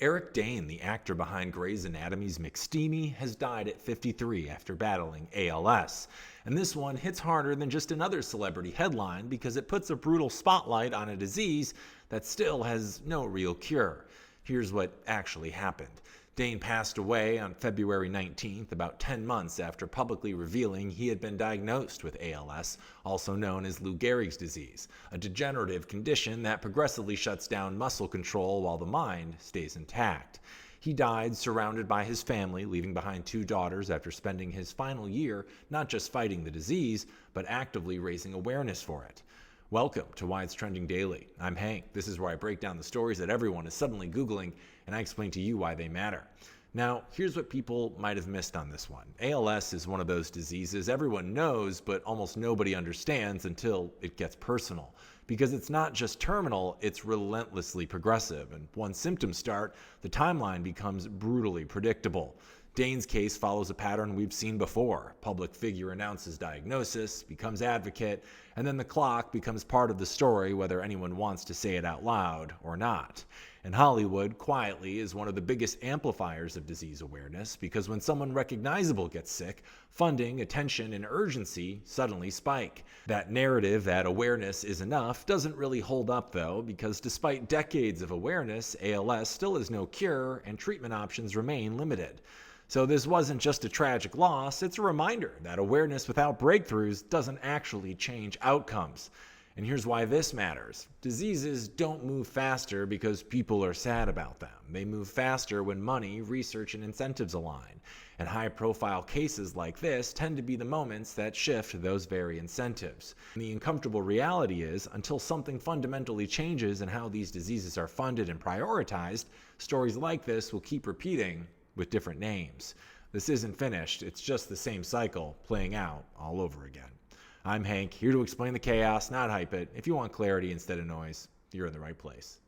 Eric Dane, the actor behind Grey's Anatomy's McSteamy, has died at 53 after battling ALS. And this one hits harder than just another celebrity headline because it puts a brutal spotlight on a disease that still has no real cure. Here's what actually happened. Dane passed away on February 19th, about 10 months after publicly revealing he had been diagnosed with ALS, also known as Lou Gehrig's disease, a degenerative condition that progressively shuts down muscle control while the mind stays intact. He died surrounded by his family, leaving behind 2 daughters after spending his final year not just fighting the disease, but actively raising awareness for it. Welcome to Why It's Trending Daily. I'm Hank. This is where I break down the stories that everyone is suddenly Googling, and I explain to you why they matter. Now, here's what people might have missed on this one. ALS is one of those diseases everyone knows, but almost nobody understands until it gets personal. Because it's not just terminal, it's relentlessly progressive. And once symptoms start, the timeline becomes brutally predictable. Dane's case follows a pattern we've seen before. Public figure announces diagnosis, becomes advocate, and then the clock becomes part of the story whether anyone wants to say it out loud or not. And Hollywood, quietly, is one of the biggest amplifiers of disease awareness because when someone recognizable gets sick, funding, attention, and urgency suddenly spike. That narrative that awareness is enough doesn't really hold up though, because despite decades of awareness, ALS still has no cure and treatment options remain limited. So this wasn't just a tragic loss, it's a reminder that awareness without breakthroughs doesn't actually change outcomes. And here's why this matters. Diseases don't move faster because people are sad about them. They move faster when money, research, and incentives align. And high-profile cases like this tend to be the moments that shift those very incentives. And the uncomfortable reality is, until something fundamentally changes in how these diseases are funded and prioritized, stories like this will keep repeating with different names. This isn't finished, it's just the same cycle playing out all over again. I'm Hank, here to explain the chaos, not hype it. If you want clarity instead of noise, you're in the right place.